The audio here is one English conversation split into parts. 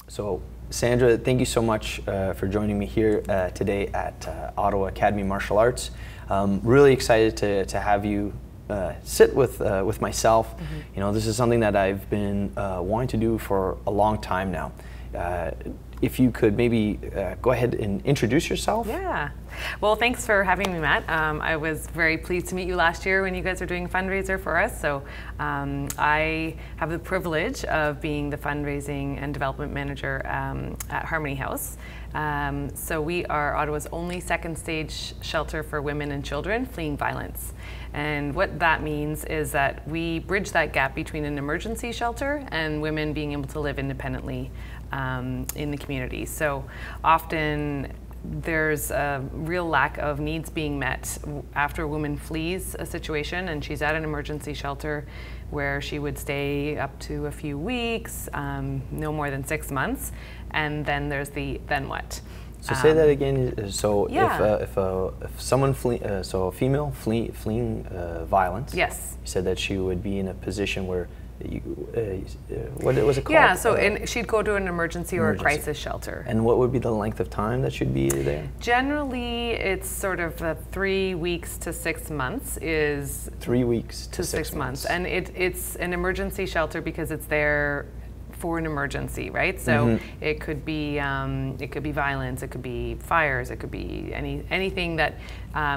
So, Sandra, thank you so much for joining me here today at Ottawa Academy of Martial Arts. Really excited to have you sit with myself. Mm-hmm. You know, this is something that I've been wanting to do for a long time now. If you could maybe go ahead and introduce yourself. Yeah. Well, thanks for having me, Matt. I was very pleased to meet you last year when you guys were doing a fundraiser for us. So I have the privilege of being the fundraising and development manager at Harmony House. So we are Ottawa's only second stage shelter for women and children fleeing violence. And what that means is that we bridge that gap between an emergency shelter and women being able to live independently in the community. So often there's a real lack of needs being met after a woman flees a situation and she's at an emergency shelter where she would stay up to a few weeks, no more than 6 months, and then there's the then what. So say that again. So yeah. if someone so a female fleeing violence. Yes. You said that she would be in a position where what was it called? Yeah, so she'd go to an emergency or a crisis shelter. And what would be the length of time that she'd be there? Generally, it's sort of 3 weeks to 6 months is 3 weeks to 6 months. And it's an emergency shelter because it's there for an emergency, right? So it could be violence, it could be fires, it could be anything that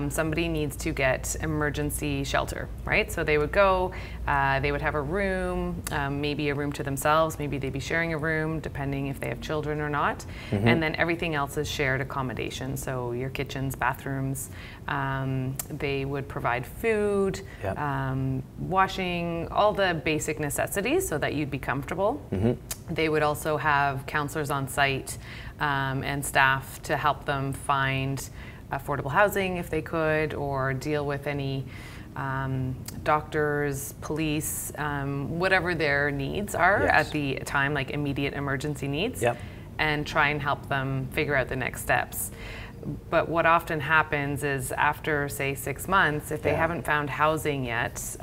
somebody needs to get emergency shelter, right? So they would go, they would have a room, maybe a room to themselves, maybe they'd be sharing a room, depending if they have children or not. And then everything else is shared accommodation. So your kitchens, bathrooms, they would provide food, washing, all the basic necessities so that you'd be comfortable. They would also have counselors on site and staff to help them find affordable housing if they could, or deal with any doctors, police, whatever their needs are at the time, like immediate emergency needs, and try and help them figure out the next steps. But what often happens is after, say, 6 months, if they haven't found housing yet,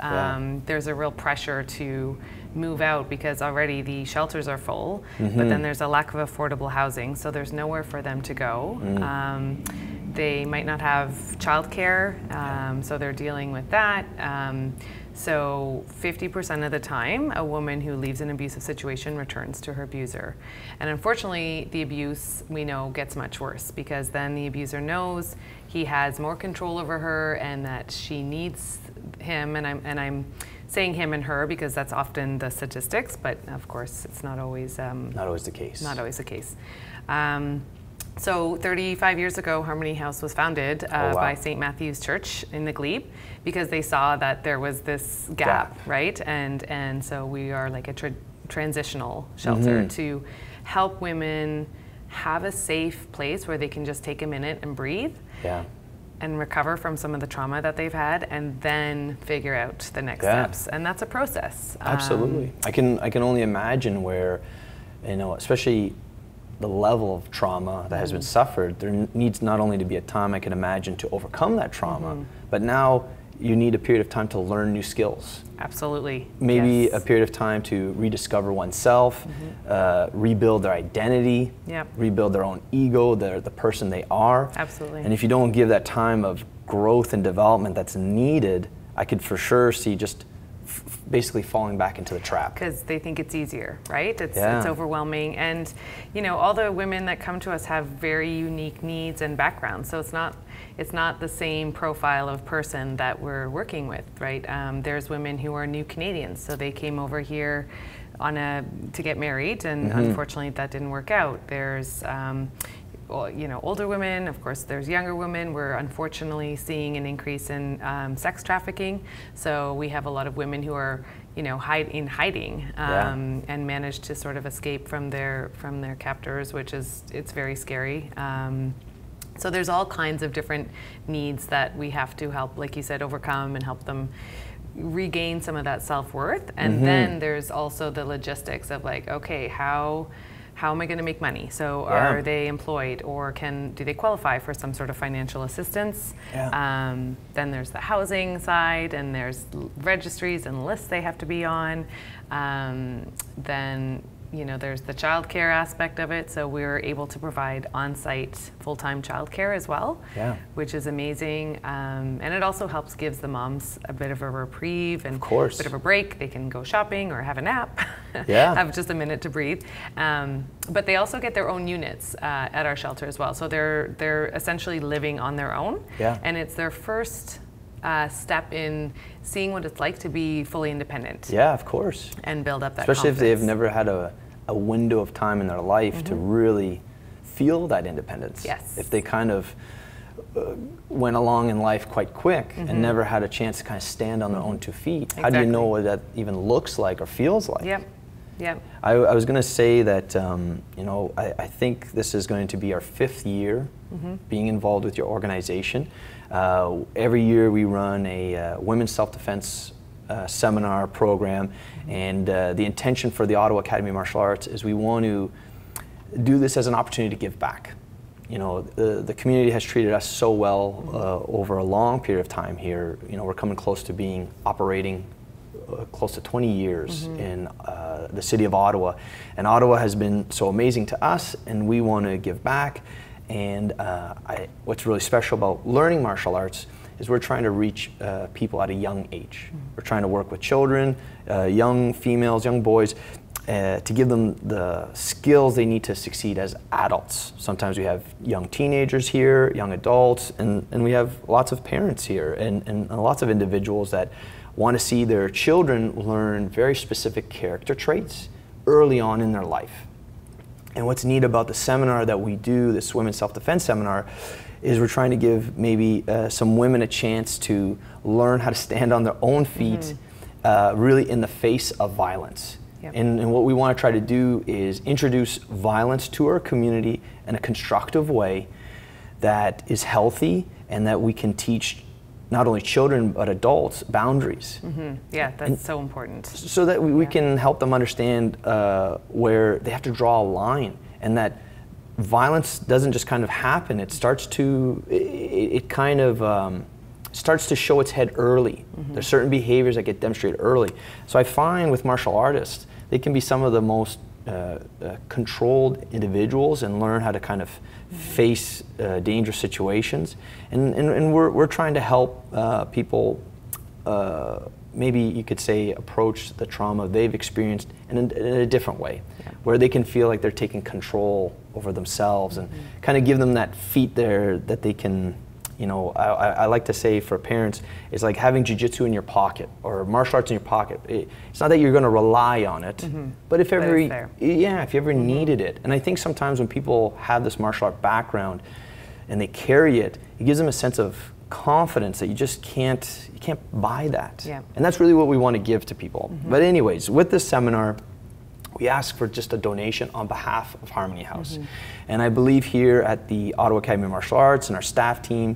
there's a real pressure to move out because already the shelters are full, but then there's a lack of affordable housing, so there's nowhere for them to go. They might not have childcare, so they're dealing with that. So 50% of the time, a woman who leaves an abusive situation returns to her abuser. And unfortunately, the abuse, we know, gets much worse because then the abuser knows he has more control over her and that she needs him, and I'm saying him and her because that's often the statistics, but of course it's not always the case. Not always the case. So 35 years ago, Harmony House was founded by St. Matthew's Church in the Glebe because they saw that there was this gap, right? And so we are like a transitional shelter to help women have a safe place where they can just take a minute and breathe. And recover from some of the trauma that they've had, and then figure out the next steps. And that's a process. Absolutely. I can only imagine where, you know, especially the level of trauma that has been suffered, there needs not only to be a time, I can imagine, to overcome that trauma, but now you need a period of time to learn new skills. Absolutely. Maybe a period of time to rediscover oneself, rebuild their identity, rebuild their own ego, the person they are. Absolutely. And if you don't give that time of growth and development that's needed, I could for sure see just basically falling back into the trap. Because they think it's easier, right? It's overwhelming. And, you know, all the women that come to us have very unique needs and backgrounds. So it's not the same profile of person that we're working with, right? There's women who are new Canadians, so they came over here to get married, and unfortunately that didn't work out. There's you know, older women, of course there's younger women. We're unfortunately seeing an increase in sex trafficking. So we have a lot of women who are, you know, in hiding and manage to sort of escape from their captors, which it's very scary. So there's all kinds of different needs that we have to help, like you said, overcome and help them regain some of that self-worth. And then there's also the logistics of like, okay, how am I going to make money? So are they employed, or do they qualify for some sort of financial assistance? Then there's the housing side, and there's registries and lists they have to be on. Then you know, there's the childcare aspect of it, so we're able to provide on-site full-time childcare as well, which is amazing. And it also gives the moms a bit of a reprieve and a bit of a break. They can go shopping or have a nap, have just a minute to breathe. But they also get their own units at our shelter as well. So they're essentially living on their own, and it's their first step in seeing what it's like to be fully independent. Yeah, of course. And build up that Especially confidence. if they've never had a window of time in their life to really feel that independence. Yes. If they kind of went along in life quite quick and never had a chance to kind of stand on their own 2 feet, how do you know what that even looks like or feels like? Yep. Yep. I was going to say that, you know, I think this is going to be our 5th year being involved with your organization. Every year we run a women's self-defense seminar program, and the intention for the Ottawa Academy of Martial Arts is we want to do this as an opportunity to give back. You know, the community has treated us so well over a long period of time here. You know, we're coming close to being operating close to 20 years in the city of Ottawa, and Ottawa has been so amazing to us, and we want to give back. And what's really special about learning martial arts is we're trying to reach people at a young age. We're trying to work with children, young females, young boys, to give them the skills they need to succeed as adults. Sometimes we have young teenagers here, young adults, and we have lots of parents here, and lots of individuals that want to see their children learn very specific character traits early on in their life. And what's neat about the seminar that we do, this Women's Self-Defense Seminar, is we're trying to give maybe some women a chance to learn how to stand on their own feet, really in the face of violence. Yep. And what we want to try to do is introduce violence to our community in a constructive way that is healthy, and that we can teach not only children but adults boundaries. Yeah, that's so important. So that we can help them understand where they have to draw a line, and that violence doesn't just kind of happen. It starts to, it kind of starts to show its head early. There's certain behaviors that get demonstrated early. So I find with martial artists, they can be some of the most controlled individuals and learn how to kind of face dangerous situations, and we're trying to help people maybe you could say approach the trauma they've experienced in a different way, where they can feel like they're taking control over themselves, and kind of give them that feet there that they can, you know, I like to say for parents, it's like having jiu-jitsu in your pocket or martial arts in your pocket. It's not that you're going to rely on it, but if ever, if you ever needed it. And I think sometimes when people have this martial art background and they carry it, it gives them a sense of confidence that you just can't buy that. And that's really what we want to give to people. But anyways, with this seminar, we ask for just a donation on behalf of Harmony House. And I believe here at the Ottawa Academy of Martial Arts and our staff team,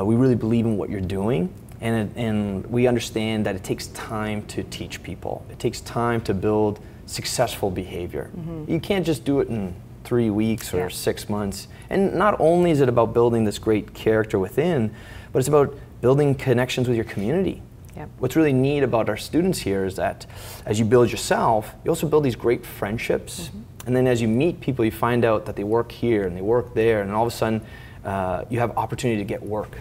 we really believe in what you're doing. And we understand that it takes time to teach people. It takes time to build successful behavior. You can't just do it in 3 weeks or 6 months. And not only is it about building this great character within, but it's about building connections with your community. What's really neat about our students here is that as you build yourself, you also build these great friendships. And then as you meet people, you find out that they work here and they work there, and all of a sudden you have opportunity to get work.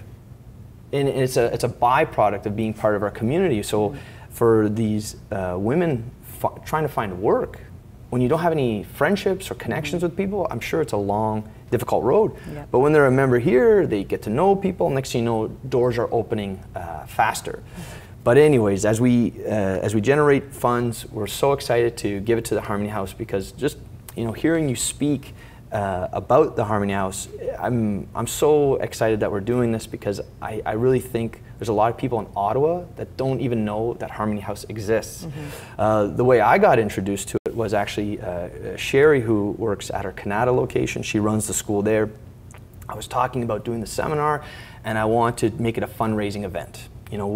And it's a byproduct of being part of our community. So for these women trying to find work, when you don't have any friendships or connections with people, I'm sure it's a long, difficult road. But when they're a member here, they get to know people. Next thing you know, doors are opening faster. But anyways, as we generate funds, we're so excited to give it to the Harmony House, because just, you know, hearing you speak about the Harmony House, I'm so excited that we're doing this, because I really think there's a lot of people in Ottawa that don't even know that Harmony House exists. The way I got introduced to it was actually Sherry, who works at our Canada location. She runs the school there. I was talking about doing the seminar, and I want to make it a fundraising event. You know,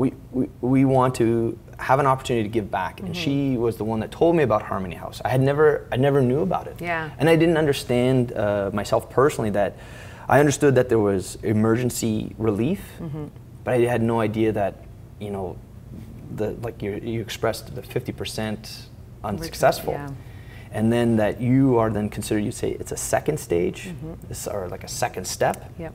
we want to have an opportunity to give back, and she was the one that told me about Harmony House. I never knew about it, and I didn't understand myself personally that I understood that there was emergency relief, but I had no idea that, you know, like you expressed, the 50% unsuccessful. and then that you are then considered, you say it's a second stage, or like a second step. Yep.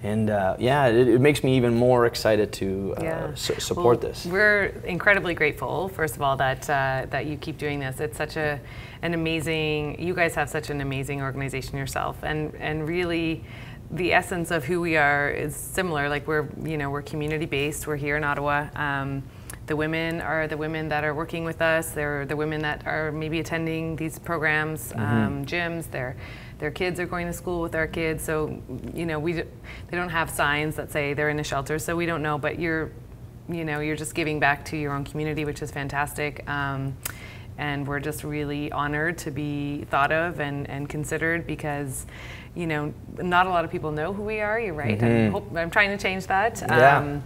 And it makes me even more excited to support this. We're incredibly grateful, first of all, that you keep doing this. It's such an amazing, you guys have such an amazing organization yourself, and really the essence of who we are is similar. Like we're community based, we're here in Ottawa. The women are the women that are working with us. They're the women that are maybe attending these programs, gyms. Their kids are going to school with our kids, so they don't have signs that say they're in a shelter, so we don't know. But you're just giving back to your own community, which is fantastic, and we're just really honored to be thought of and considered, because not a lot of people know who we are. You're right. I'm trying to change that. Yeah.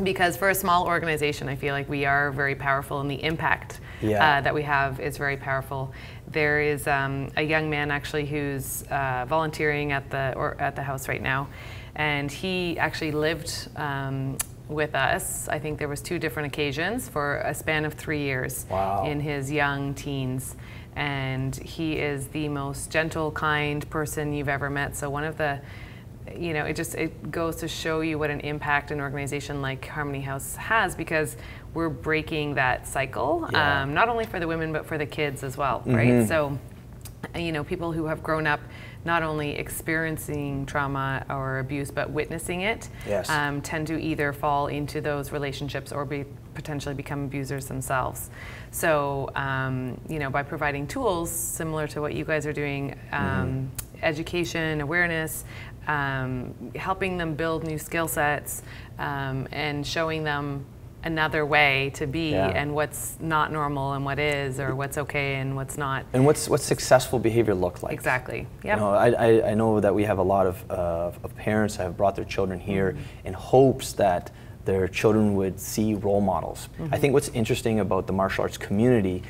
Because for a small organization, I feel like we are very powerful, and the impact that we have is very powerful. There is a young man actually who's volunteering at the house right now, and he actually lived with us. I think there was 2 different occasions for a span of 3 years. Wow. In his young teens, and he is the most gentle, kind person you've ever met. So one of the it goes to show you what an impact an organization like Harmony House has, because we're breaking that cycle, not only for the women, but for the kids as well, right? So, people who have grown up not only experiencing trauma or abuse, but witnessing it, tend to either fall into those relationships or potentially become abusers themselves. So, by providing tools similar to what you guys are doing, education, awareness, helping them build new skill sets, and showing them another way to be, and what's not normal and what is, or what's okay and what's not. And what's successful behavior look like. Exactly. Yep. I know that we have a lot of parents that have brought their children here in hopes that their children would see role models. I think what's interesting about the martial arts community,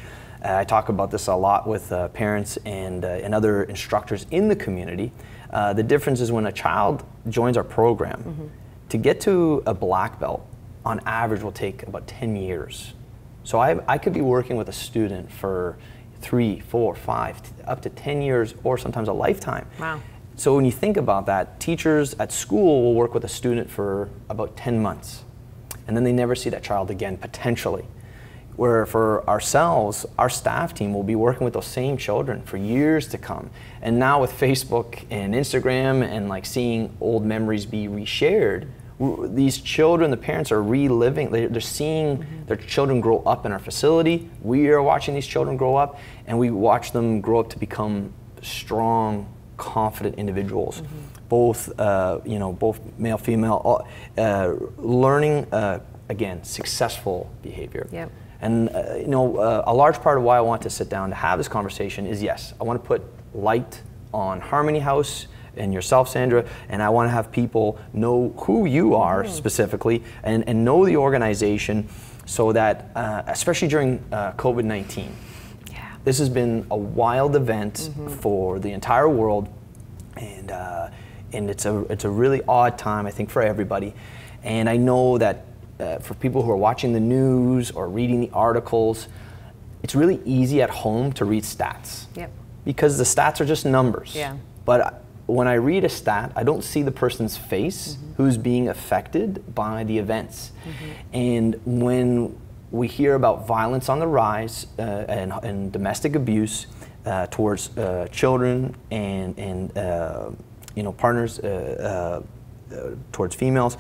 I talk about this a lot with parents and other instructors in the community. The difference is when a child joins our program, to get to a black belt, on average will take about 10 years. So I could be working with a student for 3, 4, 5, up to 10 years, or sometimes a lifetime. Wow. So when you think about that, teachers at school will work with a student for about 10 months, and then they never see that child again, potentially. Where for ourselves, our staff team will be working with those same children for years to come. And now with Facebook and Instagram and like seeing old memories be reshared, these children, the parents are reliving, they're seeing their children grow up in our facility. We are watching these children grow up, and we watch them grow up to become strong, confident individuals. Both, both male, female, learning, again, successful behavior. Yep. And a large part of why I want to sit down to have this conversation is, yes, I want to put light on Harmony House and yourself, Sandra, and I want to have people know who you are specifically, and know the organization, so that, especially during COVID-19, this has been a wild event for the entire world, and it's a really odd time, I think, for everybody. And I know that for people who are watching the news or reading the articles, it's really easy at home to read stats. Yep. Because the stats are just numbers. Yeah. But when I read a stat, I don't see the person's face who's being affected by the events. And when we hear about violence on the rise and domestic abuse towards children and partners towards females,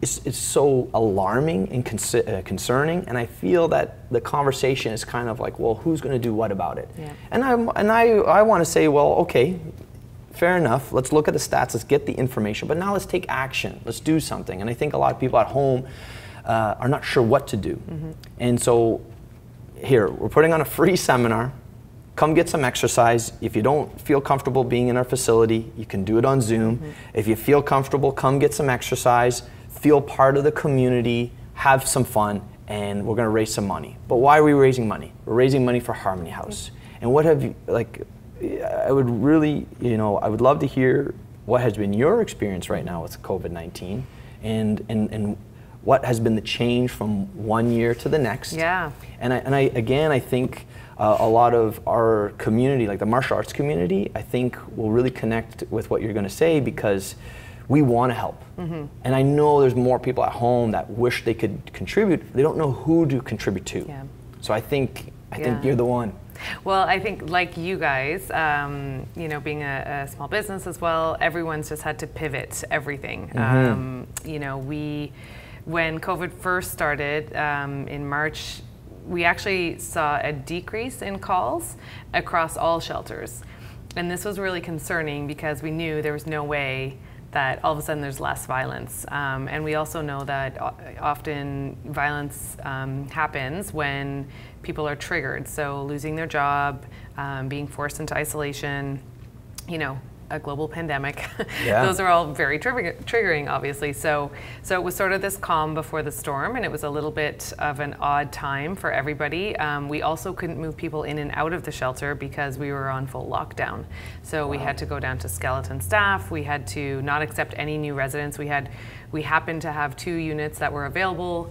it's so alarming and concerning, and I feel that the conversation is kind of like, well, who's going to do what about it? Yeah. And I want to say, well, okay, fair enough. Let's look at the stats. Let's get the information, but now let's take action. Let's do something. And I think a lot of people at home are not sure what to do. And so here, we're putting on a free seminar. Come get some exercise. If you don't feel comfortable being in our facility, you can do it on Zoom. If you feel comfortable, come get some exercise. Feel part of the community, have some fun, and we're going to raise some money. But why are we raising money? We're raising money for Harmony House. And what have you, I would really, I would love to hear what has been your experience right now with COVID-19, and what has been the change from one year to the next. Yeah. And I think a lot of our community, like the martial arts community, I think will really connect with what you're going to say, because we want to help. Mm-hmm. And I know there's more people at home that wish they could contribute. They don't know who to contribute to. Yeah. So I think you're the one. Well, I think like you guys, you know, being a small business as well, everyone's just had to pivot everything. Mm-hmm. You know, when COVID first started in March, we actually saw a decrease in calls across all shelters. And this was really concerning because we knew there was no way that all of a sudden there's less violence. And we also know that often violence happens when people are triggered. So losing their job, being forced into isolation, you know, a global pandemic. Yeah. Those are all very triggering, obviously. So it was sort of this calm before the storm, and it was a little bit of an odd time for everybody. We also couldn't move people in and out of the shelter because we were on full lockdown. So we had to go down to skeleton staff. We had to not accept any new residents. We happened to have 2 units that were available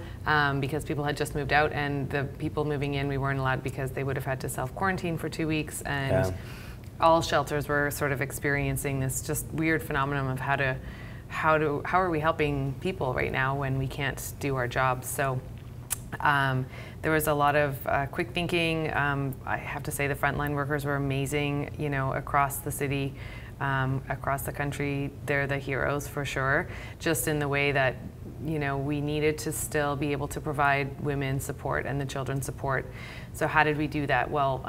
because people had just moved out, and the people moving in we weren't allowed because they would have had to self-quarantine for 2 weeks. And all shelters were sort of experiencing this just weird phenomenon of how are we helping people right now when we can't do our jobs. So there was a lot of quick thinking. I have to say the frontline workers were amazing, you know, across the city, across the country. They're the heroes for sure, just in the way that, you know, we needed to still be able to provide women support and the children support. So how did we do that? Well,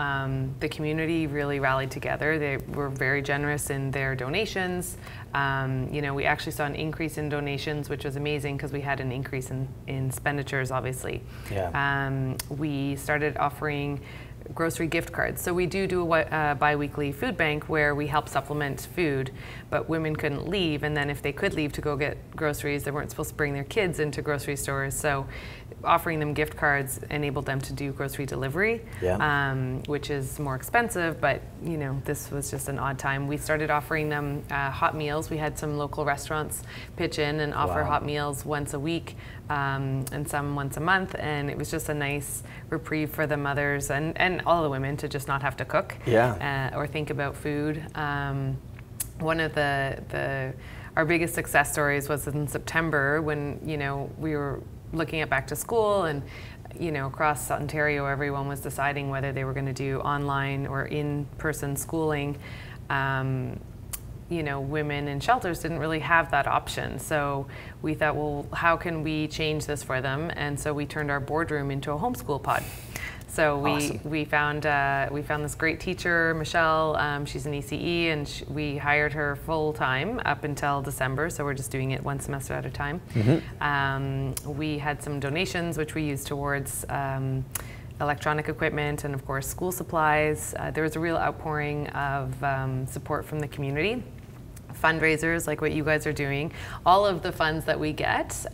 the community really rallied together. They were very generous in their donations. You know, we actually saw an increase in donations, which was amazing because we had an increase in expenditures, obviously. Yeah. We started offering grocery gift cards. So we do a bi-weekly food bank where we help supplement food, but women couldn't leave, and then if they could leave to go get groceries, they weren't supposed to bring their kids into grocery stores. So offering them gift cards enabled them to do grocery delivery, which is more expensive, but you know, this was just an odd time. We started offering them hot meals. We had some local restaurants pitch in and offer hot meals once a week, and some once a month, and it was just a nice reprieve for the mothers and all the women to just not have to cook or think about food. One of our biggest success stories was in September when, you know, we were looking at back to school, and you know, across Ontario everyone was deciding whether they were going to do online or in-person schooling. You know, women in shelters didn't really have that option. So we thought, well, how can we change this for them? And so we turned our boardroom into a homeschool pod. So we found this great teacher, Michelle. She's an ECE, and we hired her full time up until December. So we're just doing it one semester at a time. Mm-hmm. We had some donations which we used towards electronic equipment and of course school supplies. There was a real outpouring of support from the community. Fundraisers like what you guys are doing. All of the funds that we get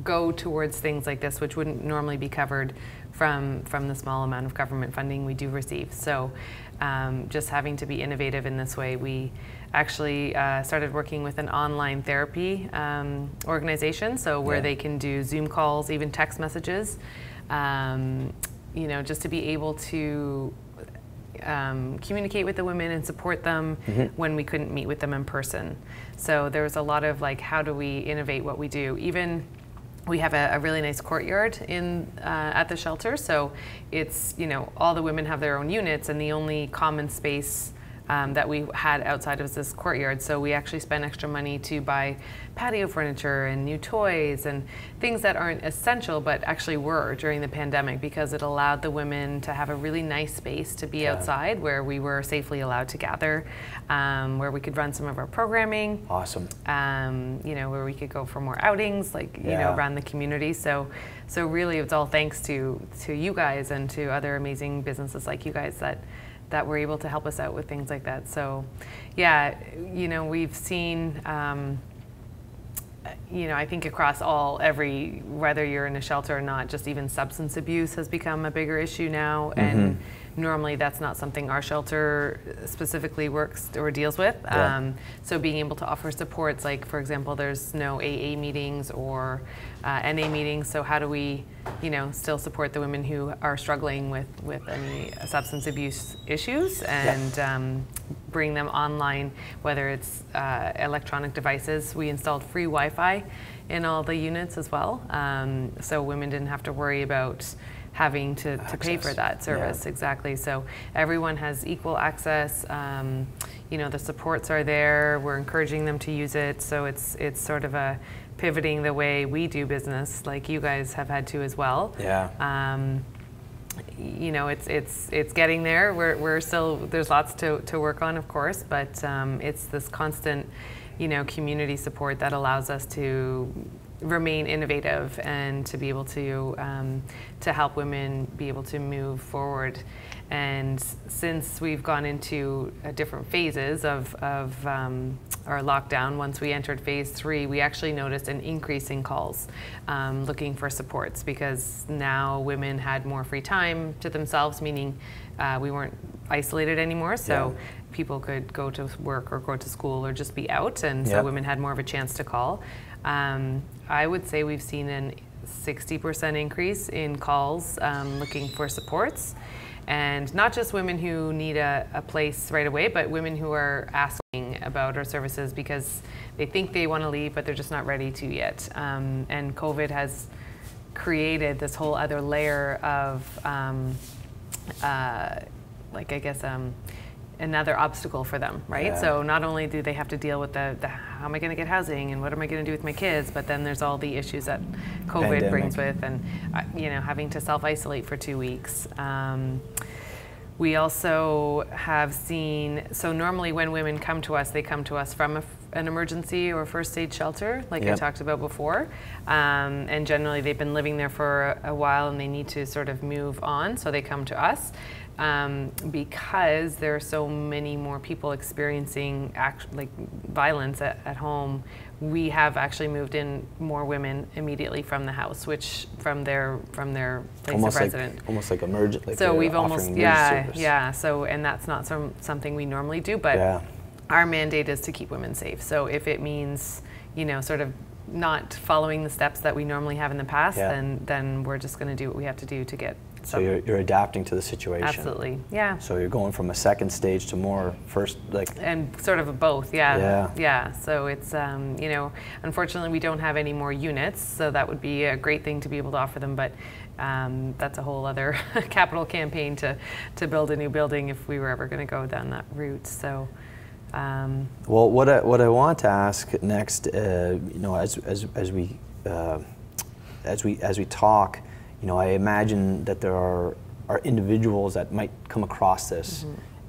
go towards things like this, which wouldn't normally be covered from the small amount of government funding we do receive. So just having to be innovative in this way, we actually started working with an online therapy organization, so where they can do Zoom calls, even text messages, you know, just to be able to communicate with the women and support them when we couldn't meet with them in person. So there was a lot of like, how do we innovate what we do? Even we have a really nice courtyard at the shelter, so it's, you know, all the women have their own units, and the only common space that we had outside of this courtyard. So we actually spent extra money to buy patio furniture and new toys and things that aren't essential but actually were during the pandemic, because it allowed the women to have a really nice space to be outside where we were safely allowed to gather, where we could run some of our programming. Awesome. You know, where we could go for more outings, like, you know, around the community. So really it's all thanks to you guys and to other amazing businesses like you guys that were able to help us out with things like that. So yeah, you know, we've seen, you know, I think across whether you're in a shelter or not, just even substance abuse has become a bigger issue now, and normally that's not something our shelter specifically works or deals with. Yeah. So being able to offer supports, like for example, there's no AA meetings or NA meetings. So how do we, still support the women who are struggling with any substance abuse issues and bring them online, whether it's electronic devices. We installed free Wi-Fi in all the units as well. So women didn't have to worry about having to pay for that service. Exactly. So everyone has equal access. The supports are there. We're encouraging them to use it. So it's sort of a pivoting the way we do business, like you guys have had to as well. Yeah. It's getting there. We're still, there's lots to work on, of course, but it's this constant, community support that allows us to remain innovative and to be able to help women be able to move forward. And since we've gone into different phases of our lockdown, once we entered phase 3, we actually noticed an increase in calls looking for supports, because now women had more free time to themselves, meaning we weren't isolated anymore. So people could go to work or go to school or just be out, and so women had more of a chance to call. I would say we've seen a 60% increase in calls looking for supports. And not just women who need a place right away, but women who are asking about our services because they think they want to leave, but they're just not ready to yet. And COVID has created this whole other layer of, another obstacle for them, right? Yeah. So not only do they have to deal with the how am I going to get housing and what am I going to do with my kids, but then there's all the issues that COVID brings with, and having to self-isolate for 2 weeks. We also have seen, so normally when women come to us, they come to us from an emergency or first aid shelter, like I talked about before. And generally they've been living there for a while and they need to sort of move on, so they come to us. Because there are so many more people experiencing violence at home, we have actually moved in more women immediately from the house, which from their place of residence. Almost like emergent. So we've almost So, and that's not something we normally do, but our mandate is to keep women safe. So if it means sort of not following the steps that we normally have in the past, then we're just going to do what we have to do to get. So you're adapting to the situation. Absolutely, yeah. So you're going from a second stage to more first, and sort of a both, yeah. So it's unfortunately we don't have any more units, so that would be a great thing to be able to offer them, but that's a whole other capital campaign to build a new building if we were ever going to go down that route. So. Well, what I want to ask next, as we talk, I imagine that there are individuals that might come across this,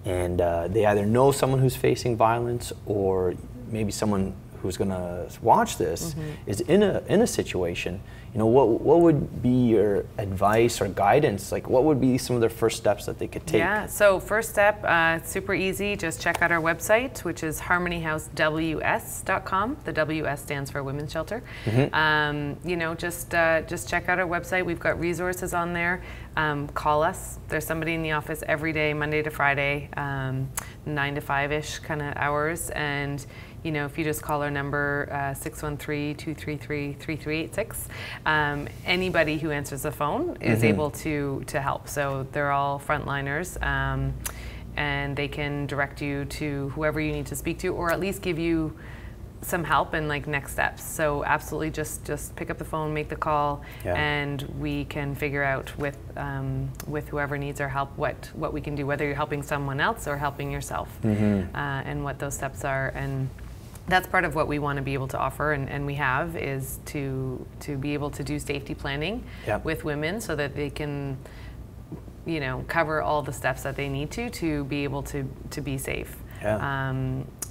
and they either know someone who's facing violence, or maybe someone who's going to watch this is in a situation. What would be your advice or guidance? Like, what would be some of their first steps that they could take? Yeah, so first step, super easy. Just check out our website, which is harmonyhousews.com. The WS stands for Women's Shelter. Just check out our website. We've got resources on there. Call us. There's somebody in the office every day, Monday to Friday, 9 to 5-ish kind of hours. And if you just call our number, 613-233-3386, anybody who answers the phone is able to help. So they're all frontliners, and they can direct you to whoever you need to speak to, or at least give you some help and next steps. So absolutely just pick up the phone, make the call, and we can figure out with whoever needs our help what we can do, whether you're helping someone else or helping yourself, and what those steps are. And that's part of what we want to be able to offer, and we have, is to be able to do safety planning with women so that they can cover all the steps that they need to be able to be safe.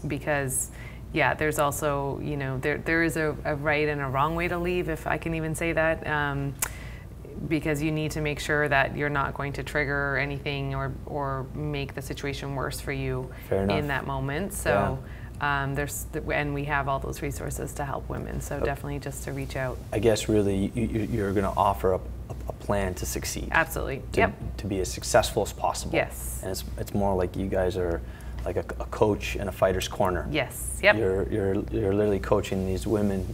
Because there's also there is a right and a wrong way to leave, if I can even say that, because you need to make sure that you're not going to trigger anything or make the situation worse for you in that moment. So and we have all those resources to help women, so definitely just to reach out. I guess really you're going to offer a plan to succeed. Absolutely. To be as successful as possible. Yes. And it's more like you guys are like a coach in a fighter's corner. Yes. Yep. You're literally coaching these women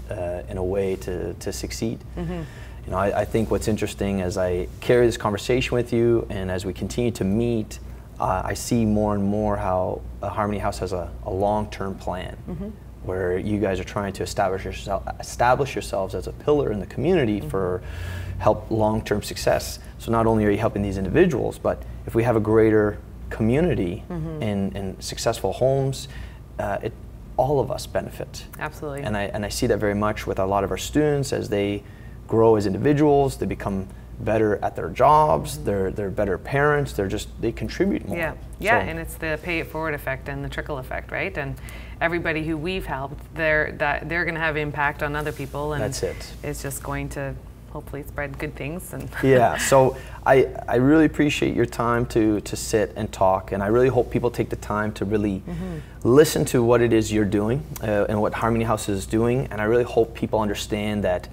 in a way to succeed. You know, I think what's interesting as I carry this conversation with you, and as we continue to meet, I see more and more how Harmony House has a long-term plan, where you guys are trying to establish yourselves as a pillar in the community for help long-term success. So not only are you helping these individuals, but if we have a greater community and successful homes, all of us benefit. Absolutely. And I see that very much with a lot of our students as they grow as individuals. They become better at their jobs. They're better parents. They contribute more. Yeah, and it's the pay it forward effect and the trickle effect, right? And everybody who we've helped, they're going to have impact on other people, and that's it. It's just going to hopefully spread good things. And yeah, so I really appreciate your time to sit and talk, and I really hope people take the time to really listen to what it is you're doing and what Harmony House is doing, and I really hope people understand that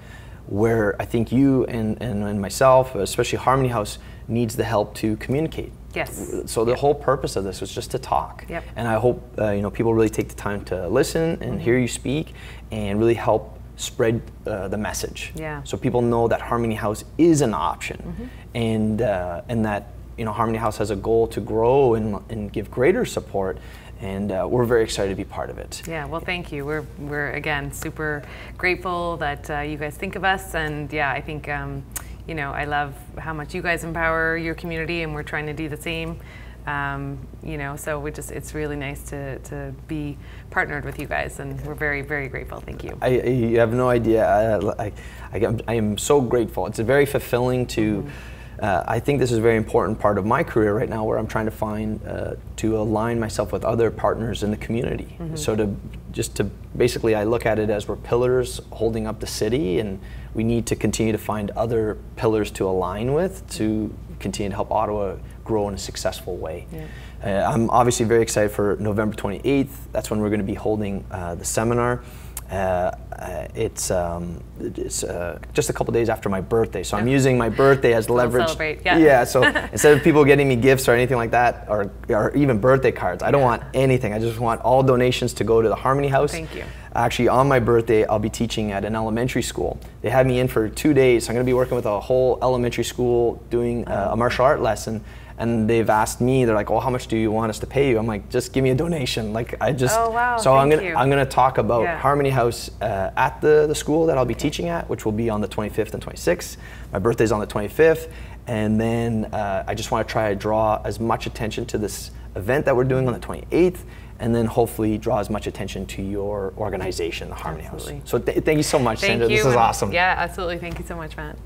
where I think you and myself, especially Harmony House, needs the help to communicate. Yes. So the whole purpose of this was just to talk. Yep. And I hope people really take the time to listen and hear you speak, and really help spread the message. Yeah. So people know that Harmony House is an option, and that Harmony House has a goal to grow and give greater support. And we're very excited to be part of it. Yeah, well, thank you. We're again super grateful that you guys think of us, and yeah, I think I love how much you guys empower your community, and we're trying to do the same. So it's really nice to be partnered with you guys, and we're very, very grateful. Thank you. You have no idea. I am so grateful. It's very fulfilling to. I think this is a very important part of my career right now, where I'm trying to find to align myself with other partners in the community. So basically, I look at it as we're pillars holding up the city, and we need to continue to find other pillars to align with to continue to help Ottawa grow in a successful way. Yeah. I'm obviously very excited for November 28th. That's when we're going to be holding the seminar. It's just a couple days after my birthday, so I'm using my birthday as leverage. Celebrate, so instead of people getting me gifts or anything like that, or even birthday cards, I don't want anything. I just want all donations to go to the Harmony House. Thank you. Actually, on my birthday, I'll be teaching at an elementary school. They had me in for 2 days, so I'm going to be working with a whole elementary school doing a martial art lesson. And they've asked me, they're like, "Well, how much do you want us to pay you?" I'm like, "Just give me a donation." Like, I just. Oh wow! So I'm gonna talk about Harmony House at the school that I'll be teaching at, which will be on the 25th and 26th. My birthday's on the 25th, and then I just want to try to draw as much attention to this event that we're doing on the 28th, and then hopefully draw as much attention to your organization, the Harmony House. So thank you so much, Sandra. This is awesome. Yeah, absolutely. Thank you so much, Matt.